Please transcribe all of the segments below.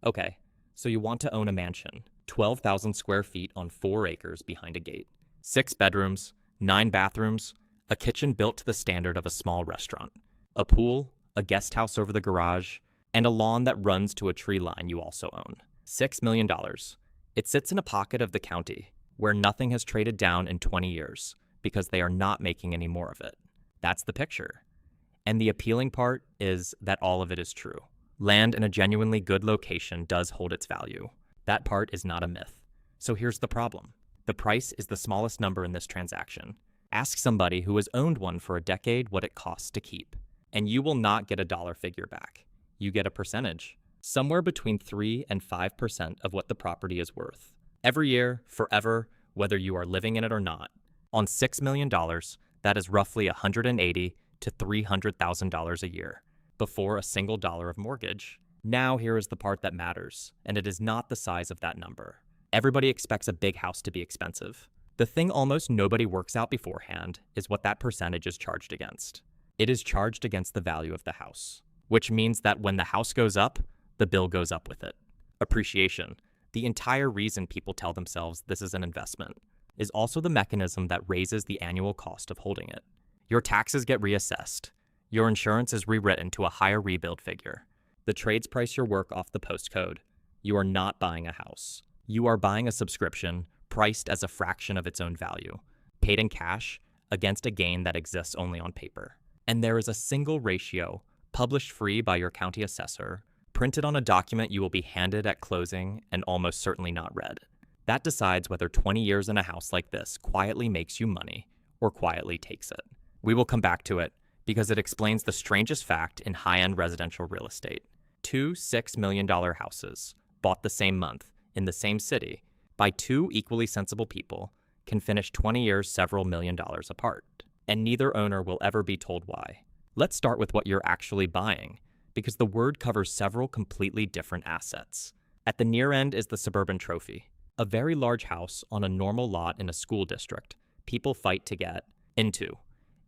Okay, so you want to own a mansion, 12,000 square feet on 4 acres behind a gate, 6 bedrooms, 9 bathrooms, a kitchen built to the standard of a small restaurant, a pool, a guest house over the garage, and a lawn that runs to a tree line you also own. $6 million. It sits in a pocket of the county where nothing has traded down in 20 years because they are not making any more of it. That's the picture. And the appealing part is that all of it is true. Land in a genuinely good location does hold its value. That part is not a myth. So here's the problem. The price is the smallest number in this transaction. Ask somebody who has owned one for a decade what it costs to keep, and you will not get a dollar figure back. You get a percentage, somewhere between 3 and 5% of what the property is worth. Every year, forever, whether you are living in it or not. On $6 million, that is roughly $180,000 to $300,000 a year, before a single dollar of mortgage. Now here is the part that matters, and it is not the size of that number. Everybody expects a big house to be expensive. The thing almost nobody works out beforehand is what that percentage is charged against. It is charged against the value of the house, which means that when the house goes up, the bill goes up with it. Appreciation, the entire reason people tell themselves this is an investment, is also the mechanism that raises the annual cost of holding it. Your taxes get reassessed. Your insurance is rewritten to a higher rebuild figure. The trades price your work off the postcode. You are not buying a house. You are buying a subscription priced as a fraction of its own value, paid in cash against a gain that exists only on paper. And there is a single ratio, published free by your county assessor, printed on a document you will be handed at closing and almost certainly not read. That decides whether 20 years in a house like this quietly makes you money or quietly takes it. We will come back to it because it explains the strangest fact in high-end residential real estate. 2 $6 million houses, bought the same month, in the same city, by 2 equally sensible people, can finish 20 years several million dollars apart. And neither owner will ever be told why. Let's start with what you're actually buying, because the word covers several completely different assets. At the near end is the suburban trophy, a very large house on a normal lot in a school district people fight to get into.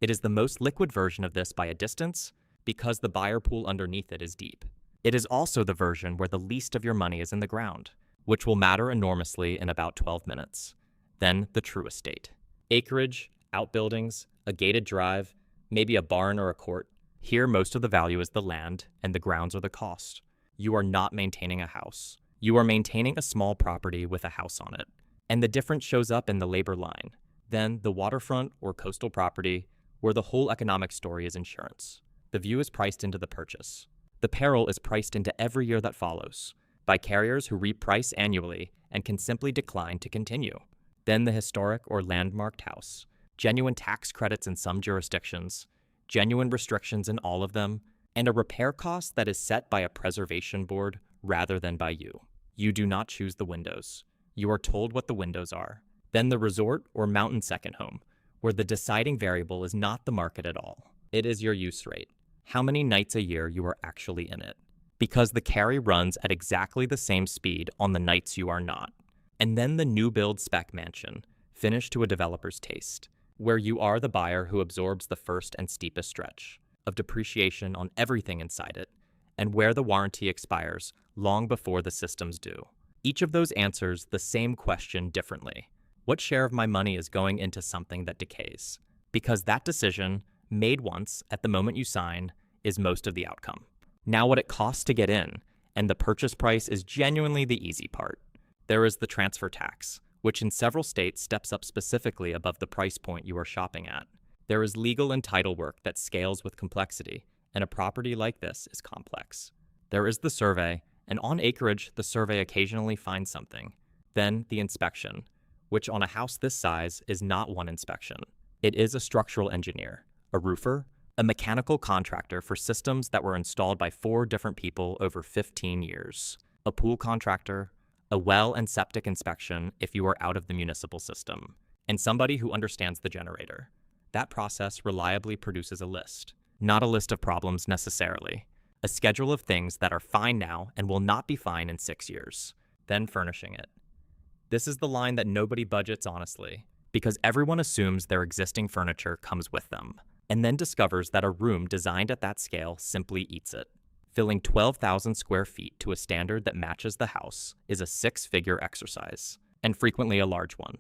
It is the most liquid version of this by a distance because the buyer pool underneath it is deep. It is also the version where the least of your money is in the ground, which will matter enormously in about 12 minutes. Then the true estate. Acreage, outbuildings, a gated drive, maybe a barn or a court. Here most of the value is the land and the grounds are the cost. You are not maintaining a house. You are maintaining a small property with a house on it. And the difference shows up in the labor line. Then the waterfront or coastal property, where the whole economic story is insurance. The view is priced into the purchase. The peril is priced into every year that follows, by carriers who reprice annually and can simply decline to continue. Then the historic or landmarked house, genuine tax credits in some jurisdictions, genuine restrictions in all of them, and a repair cost that is set by a preservation board rather than by you. You do not choose the windows. You are told what the windows are. Then the resort or mountain second home, where the deciding variable is not the market at all. It is your use rate, how many nights a year you are actually in it. Because the carry runs at exactly the same speed on the nights you are not. And then the new build spec mansion, finished to a developer's taste, where you are the buyer who absorbs the first and steepest stretch of depreciation on everything inside it, and where the warranty expires long before the systems do. Each of those answers the same question differently. What share of my money is going into something that decays? Because that decision, made once at the moment you sign, is most of the outcome. Now what it costs to get in, and the purchase price is genuinely the easy part. There is the transfer tax, which in several states steps up specifically above the price point you are shopping at. There is legal and title work that scales with complexity, and a property like this is complex. There is the survey, and on acreage, the survey occasionally finds something. Then the inspection, which on a house this size is not one inspection. It is a structural engineer, a roofer, a mechanical contractor for systems that were installed by 4 different people over 15 years, a pool contractor, a well and septic inspection if you are out of the municipal system, and somebody who understands the generator. That process reliably produces a list, not a list of problems necessarily, a schedule of things that are fine now and will not be fine in 6 years, then furnishing it. This is the line that nobody budgets honestly, because everyone assumes their existing furniture comes with them, and then discovers that a room designed at that scale simply eats it. Filling 12,000 square feet to a standard that matches the house is a six-figure exercise, and frequently a large one.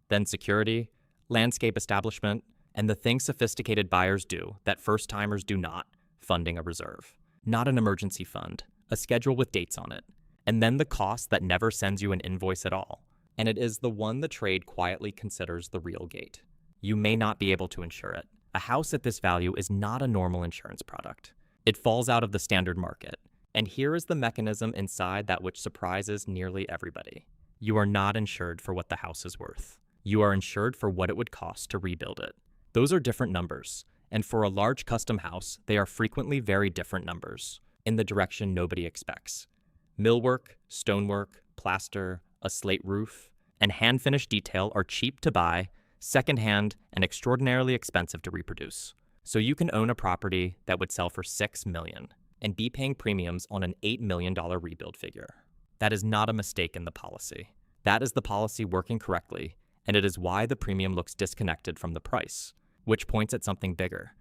Then security, landscape establishment, and the things sophisticated buyers do that first-timers do not, funding a reserve. Not an emergency fund, a schedule with dates on it. And then the cost that never sends you an invoice at all. And it is the one the trade quietly considers the real gate. You may not be able to insure it. A house at this value is not a normal insurance product. It falls out of the standard market. And here is the mechanism inside that which surprises nearly everybody. You are not insured for what the house is worth. You are insured for what it would cost to rebuild it. Those are different numbers, and for a large custom house, they are frequently very different numbers, in the direction nobody expects. Millwork, stonework, plaster, a slate roof, and hand-finished detail are cheap to buy, secondhand, and extraordinarily expensive to reproduce. So you can own a property that would sell for $6 million and be paying premiums on an $8 million rebuild figure. That is not a mistake in the policy. That is the policy working correctly, and it is why the premium looks disconnected from the price, which points at something bigger.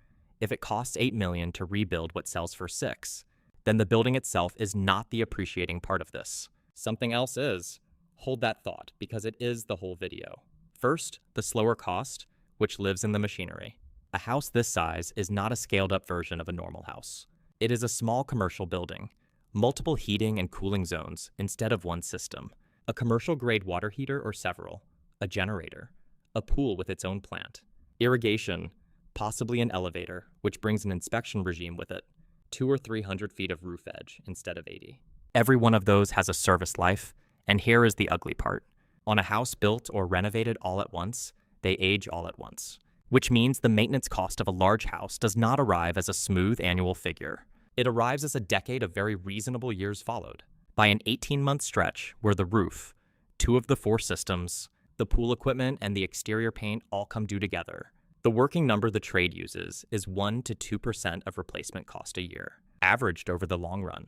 If it costs $8 million to rebuild what sells for $6, then the building itself is not the appreciating part of this. Something else is. Hold that thought, because it is the whole video. First, the slower cost, which lives in the machinery. A house this size is not a scaled-up version of a normal house. It is a small commercial building, multiple heating and cooling zones instead of one system, a commercial-grade water heater or several, a generator, a pool with its own plant, irrigation, possibly an elevator, which brings an inspection regime with it, 200 or 300 feet of roof edge instead of 80. Every one of those has a service life, and here is the ugly part. On a house built or renovated all at once, they age all at once, which means the maintenance cost of a large house does not arrive as a smooth annual figure. It arrives as a decade of very reasonable years followed by an 18-month stretch where the roof, 2 of the 4 systems, the pool equipment, and the exterior paint all come due together. The working number the trade uses is 1 to 2% of replacement cost a year, averaged over the long run.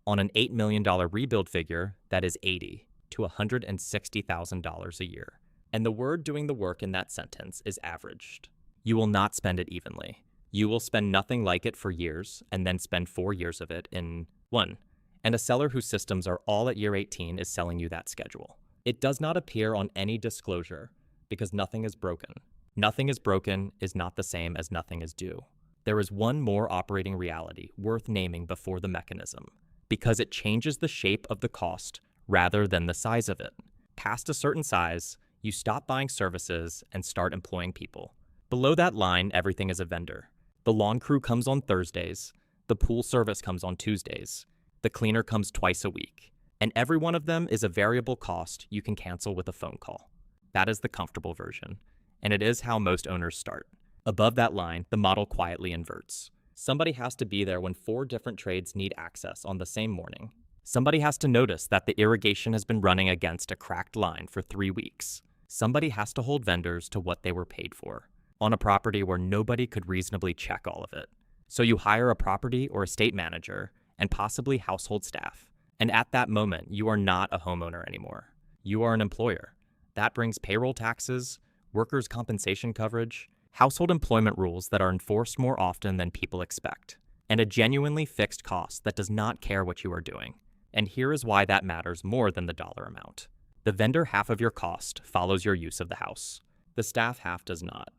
On an $8 million rebuild figure, that is $80,000 to $160,000 a year. And the word doing the work in that sentence is averaged. You will not spend it evenly. You will spend nothing like it for years and then spend 4 years of it in 1. And a seller whose systems are all at year 18 is selling you that schedule. It does not appear on any disclosure because nothing is broken. Nothing is broken is not the same as nothing is due. There is one more operating reality worth naming before the mechanism, because it changes the shape of the cost rather than the size of it. Past a certain size, you stop buying services and start employing people. Below that line, everything is a vendor. The lawn crew comes on Thursdays, the pool service comes on Tuesdays, the cleaner comes twice a week, and every one of them is a variable cost you can cancel with a phone call. That is the comfortable version, and it is how most owners start. Above that line, the model quietly inverts. Somebody has to be there when 4 different trades need access on the same morning. Somebody has to notice that the irrigation has been running against a cracked line for 3 weeks. Somebody has to hold vendors to what they were paid for, on a property where nobody could reasonably check all of it. So you hire a property or estate manager and possibly household staff. And at that moment, you are not a homeowner anymore. You are an employer. That brings payroll taxes, workers' compensation coverage, household employment rules that are enforced more often than people expect, and a genuinely fixed cost that does not care what you are doing. And here is why that matters more than the dollar amount. The vendor half of your cost follows your use of the house. The staff half does not.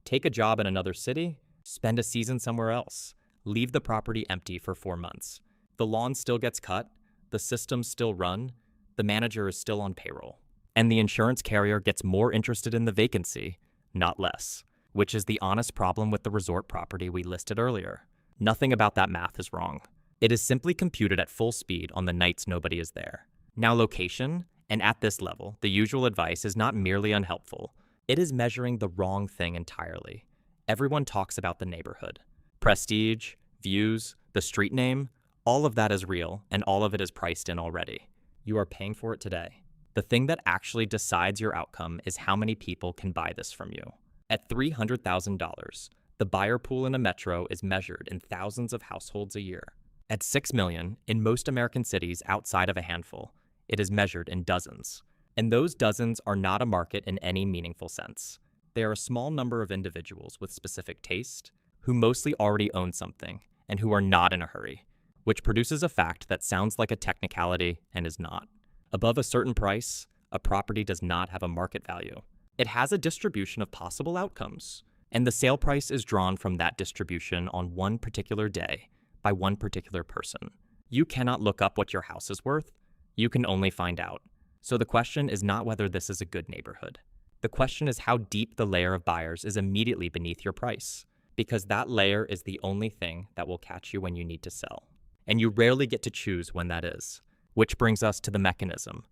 Take a job in another city, spend a season somewhere else, leave the property empty for 4 months. The lawn still gets cut, the systems still run, the manager is still on payroll. And the insurance carrier gets more interested in the vacancy, not less, which is the honest problem with the resort property we listed earlier. Nothing about that math is wrong. It is simply computed at full speed on the nights nobody is there. Now location, and at this level, the usual advice is not merely unhelpful. It is measuring the wrong thing entirely. Everyone talks about the neighborhood. Prestige, views, the street name, all of that is real, and all of it is priced in already. You are paying for it today. The thing that actually decides your outcome is how many people can buy this from you. At $300,000, the buyer pool in a metro is measured in thousands of households a year. At $6 million, in most American cities outside of a handful, it is measured in dozens. And those dozens are not a market in any meaningful sense. They are a small number of individuals with specific taste, who mostly already own something, and who are not in a hurry. which produces a fact that sounds like a technicality and is not. Above a certain price, a property does not have a market value. It has a distribution of possible outcomes, and the sale price is drawn from that distribution on one particular day by one particular person. You cannot look up what your house is worth. You can only find out. So the question is not whether this is a good neighborhood. The question is how deep the layer of buyers is immediately beneath your price, because that layer is the only thing that will catch you when you need to sell. And you rarely get to choose when that is. Which brings us to the mechanism.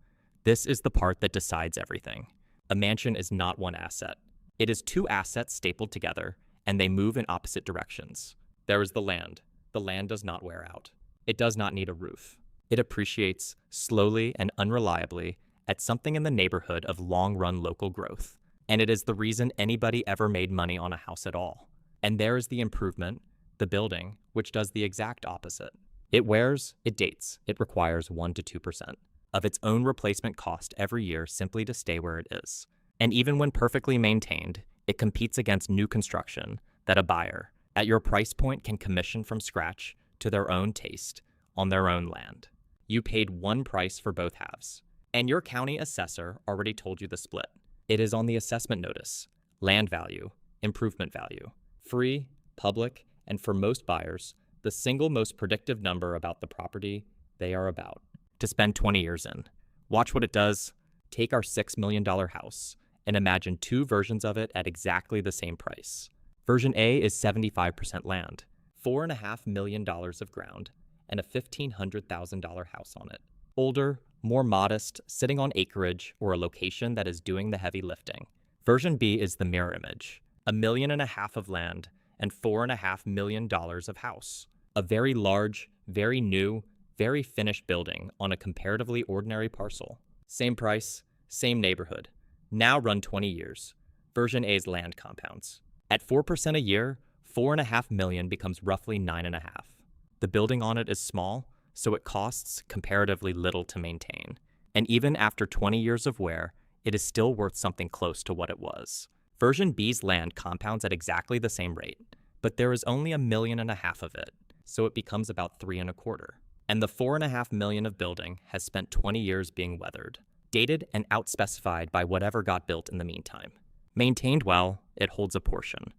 This is the part that decides everything. A mansion is not one asset. It is two assets stapled together, and they move in opposite directions. There is the land. The land does not wear out. It does not need a roof. It appreciates slowly and unreliably at something in the neighborhood of long-run local growth. And it is the reason anybody ever made money on a house at all. And there is the improvement, the building, which does the exact opposite. It wears, it dates, it requires 1 to 2% of its own replacement cost every year simply to stay where it is. And even when perfectly maintained, it competes against new construction that a buyer, at your price point, can commission from scratch to their own taste on their own land. You paid one price for both halves. And your county assessor already told you the split. It is on the assessment notice. Land value, improvement value. Free, public, and for most buyers, the single most predictive number about the property they are about to spend 20 years in. Watch what it does. Take our $6 million house and imagine two versions of it at exactly the same price. Version A is 75% land, $4.5 million of ground, and a $1,500,000 house on it. Older, more modest, sitting on acreage or a location that is doing the heavy lifting. Version B is the mirror image, $1.5 million of land and $4.5 million of house. A very large, very new, very finished building on a comparatively ordinary parcel. Same price, same neighborhood. Now run 20 years. Version A's land compounds. At 4% a year, $4.5 million becomes roughly $9.5 million. The building on it is small, so it costs comparatively little to maintain. And even after 20 years of wear, it is still worth something close to what it was. Version B's land compounds at exactly the same rate, but there is only $1.5 million of it, so it becomes about $3.25 million. And the $4.5 million of building has spent 20 years being weathered, dated and outspecified by whatever got built in the meantime. Maintained well, it holds a portion.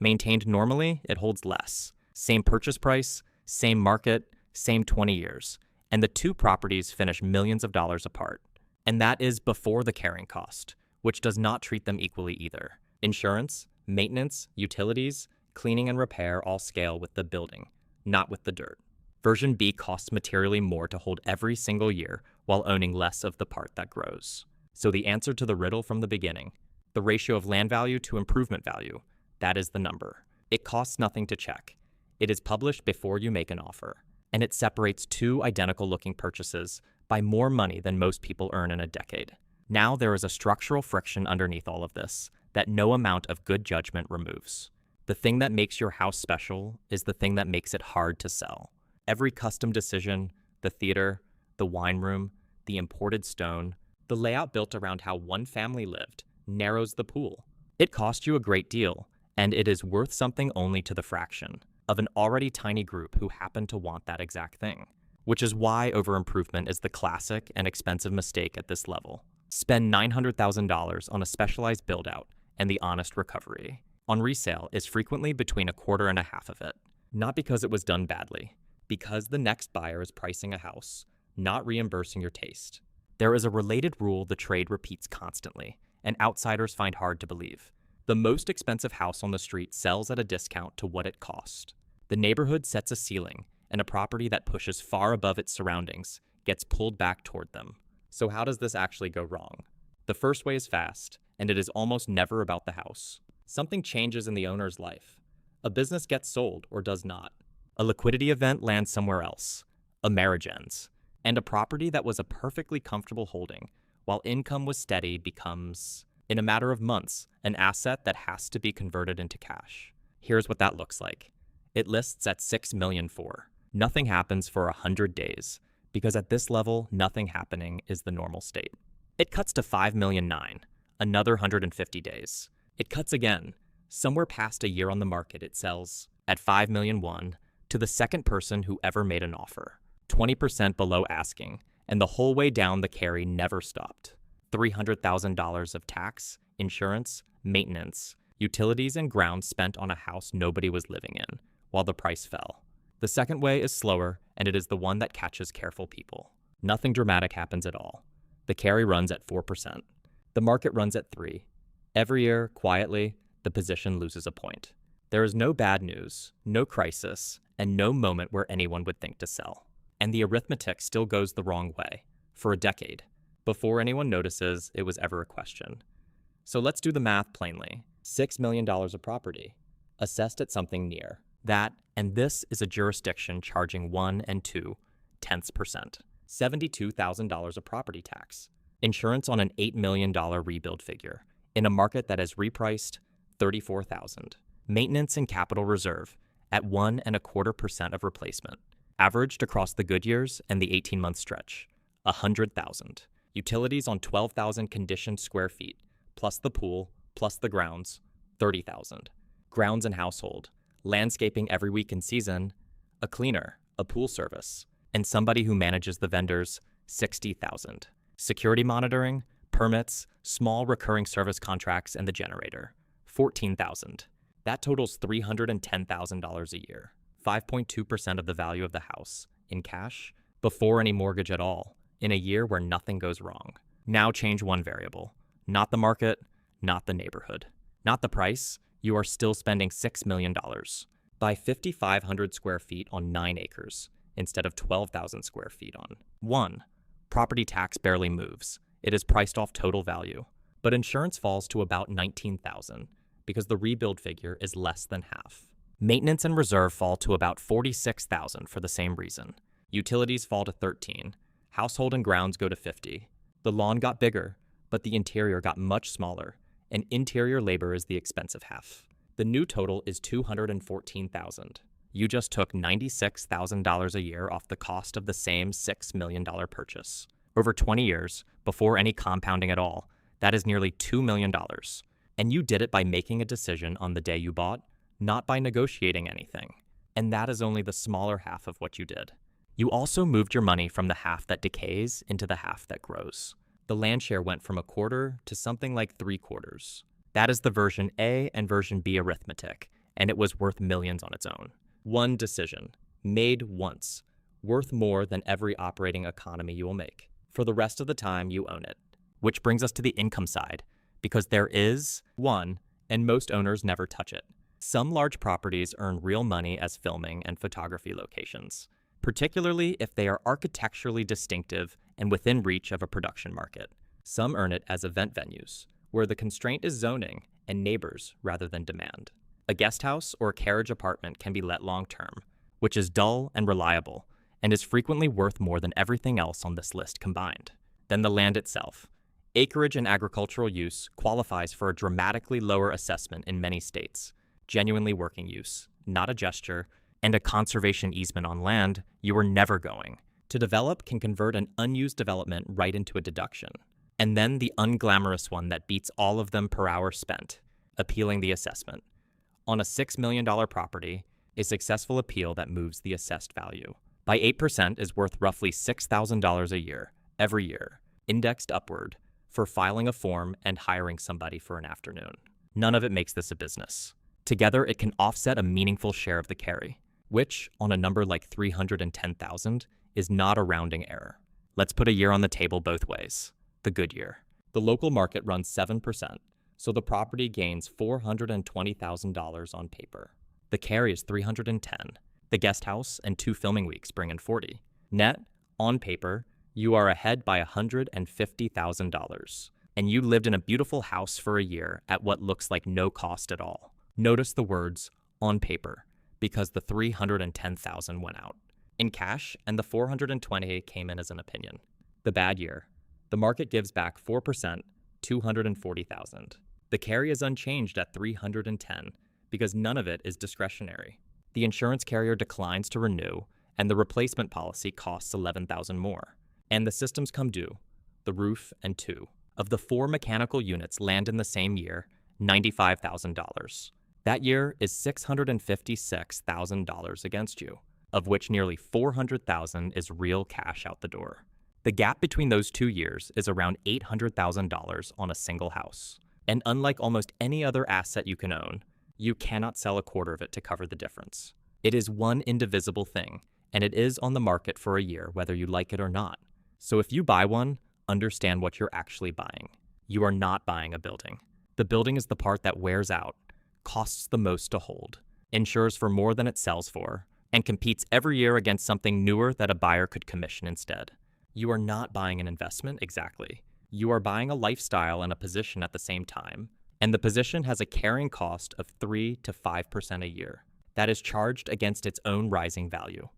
Maintained normally, it holds less. Same purchase price, same market, same 20 years. And the two properties finish millions of dollars apart. And that is before the carrying cost, which does not treat them equally either. Insurance, maintenance, utilities, cleaning and repair all scale with the building, not with the dirt. Version B costs materially more to hold every single year while owning less of the part that grows. So the answer to the riddle from the beginning, the ratio of land value to improvement value, that is the number. It costs nothing to check. It is published before you make an offer, and it separates two identical-looking purchases by more money than most people earn in a decade. Now there is a structural friction underneath all of this that no amount of good judgment removes. The thing that makes your house special is the thing that makes it hard to sell. Every custom decision, the theater, the wine room, the imported stone, the layout built around how one family lived, narrows the pool. It cost you a great deal, and it is worth something only to the fraction of an already tiny group who happen to want that exact thing. Which is why overimprovement is the classic and expensive mistake at this level. Spend $900,000 on a specialized build-out, and the honest recovery on resale is frequently between $250,000 and $500,000 of it. Not because it was done badly, because the next buyer is pricing a house, not reimbursing your taste. There is a related rule the trade repeats constantly, and outsiders find hard to believe. The most expensive house on the street sells at a discount to what it cost. The neighborhood sets a ceiling, and a property that pushes far above its surroundings gets pulled back toward them. So how does this actually go wrong? The first way is fast, and it is almost never about the house. Something changes in the owner's life. A business gets sold or does not. A liquidity event lands somewhere else. A marriage ends. And a property that was a perfectly comfortable holding, while income was steady, becomes, in a matter of months, an asset that has to be converted into cash. Here's what that looks like. It lists at $6 million for. Nothing happens for 100 days, because at this level, nothing happening is the normal state. It cuts to $5.9 million, another 150 days. It cuts again. Somewhere past a year on the market, it sells at $5.1 million, to the second person who ever made an offer. 20% below asking, and the whole way down the carry never stopped. $300,000 of tax, insurance, maintenance, utilities, and grounds spent on a house nobody was living in, while the price fell. The second way is slower, and it is the one that catches careful people. Nothing dramatic happens at all. The carry runs at 4%. The market runs at 3%. Every year, quietly, the position loses a point. There is no bad news, no crisis, and no moment where anyone would think to sell. And the arithmetic still goes the wrong way, for a decade, before anyone notices it was ever a question. So let's do the math plainly. $6 million of property, assessed at something near that, and this is a jurisdiction charging 1 and 2/10%. $72,000 of property tax. Insurance on an $8 million rebuild figure, in a market that has repriced $34,000. Maintenance and capital reserve at 1.25% of replacement, averaged across the good years and the 18-month stretch, $100,000. Utilities on 12,000 conditioned square feet, plus the pool, plus the grounds, $30,000. Grounds and household, landscaping every week in season, a cleaner, a pool service, and somebody who manages the vendors, $60,000. Security monitoring, permits, small recurring service contracts, and the generator, $14,000. That totals $310,000 a year, 5.2% of the value of the house, in cash, before any mortgage at all, in a year where nothing goes wrong. Now change one variable. Not the market, not the neighborhood, not the price. You are still spending $6 million. Buy 5,500 square feet on 9 acres instead of 12,000 square feet on 1. Property tax barely moves. It is priced off total value. But insurance falls to about $19,000 because the rebuild figure is less than half. Maintenance and reserve fall to about $46,000 for the same reason. Utilities fall to $13,000. Household and grounds go to $50,000. The lawn got bigger, but the interior got much smaller, and interior labor is the expensive half. The new total is $214,000. You just took $96,000 a year off the cost of the same $6 million purchase. Over 20 years, before any compounding at all, that is nearly $2 million. And you did it by making a decision on the day you bought, not by negotiating anything. And that is only the smaller half of what you did. You also moved your money from the half that decays into the half that grows. The land share went from 1/4 to something like 3/4. That is the version A and version B arithmetic, and it was worth millions on its own. One decision, made once, worth more than every operating economy you will make. For the rest of the time, you own it. Which brings us to the income side, because there is one, and most owners never touch it. Some large properties earn real money as filming and photography locations, particularly if they are architecturally distinctive and within reach of a production market. Some earn it as event venues, where the constraint is zoning and neighbors rather than demand. A guest house or a carriage apartment can be let long-term, which is dull and reliable, and is frequently worth more than everything else on this list combined. Then the land itself. Acreage and agricultural use qualifies for a dramatically lower assessment in many states. Genuinely working use, not a gesture, and a conservation easement on land you were never going. To develop can convert an unused development right into a deduction. And then the unglamorous one that beats all of them per hour spent, appealing the assessment. On a $6 million property, a successful appeal that moves the assessed value by 8% is worth roughly $6,000 a year, every year, indexed upward, for filing a form and hiring somebody for an afternoon. None of it makes this a business. Together, it can offset a meaningful share of the carry, which, on a number like 310,000, is not a rounding error. Let's put a year on the table both ways. The good year. The local market runs 7%, so the property gains $420,000 on paper. The carry is $310,000. The guest house and 2 filming weeks bring in $40,000. Net, on paper, you are ahead by $150,000, and you lived in a beautiful house for a year at what looks like no cost at all. Notice the words, on paper, because the $310,000 went out. In cash, and the $420,000 came in as an opinion. The bad year. The market gives back 4%, $240,000. The carry is unchanged at $310,000 because none of it is discretionary. The insurance carrier declines to renew, and the replacement policy costs $11,000 more. And the systems come due, the roof and 2. Of the 4 mechanical units land in the same year, $95,000. That year is $656,000 against you, of which nearly $400,000 is real cash out the door. The gap between those 2 years is around $800,000 on a single house. And unlike almost any other asset you can own, you cannot sell a quarter of it to cover the difference. It is one indivisible thing, and it is on the market for a year whether you like it or not. So if you buy one, understand what you're actually buying. You are not buying a building. The building is the part that wears out, costs the most to hold, insures for more than it sells for, and competes every year against something newer that a buyer could commission instead. You are not buying an investment exactly. You are buying a lifestyle and a position at the same time, and the position has a carrying cost of 3 to 5% a year that is charged against its own rising value.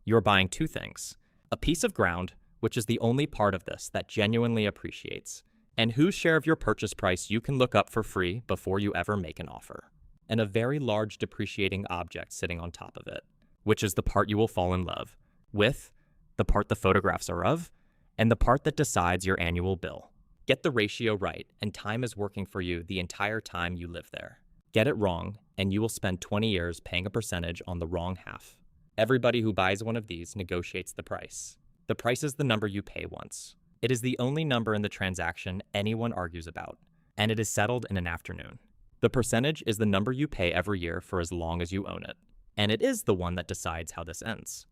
You're buying two things: a piece of ground, which is the only part of this that genuinely appreciates, and whose share of your purchase price you can look up for free before you ever make an offer, and a very large depreciating object sitting on top of it, which is the part you will fall in love with, the part the photographs are of, and the part that decides your annual bill. Get the ratio right, and time is working for you the entire time you live there. Get it wrong, and you will spend 20 years paying a percentage on the wrong half. Everybody who buys one of these negotiates the price. The price is the number you pay once. It is the only number in the transaction anyone argues about, and it is settled in an afternoon. The percentage is the number you pay every year for as long as you own it, and it is the one that decides how this ends.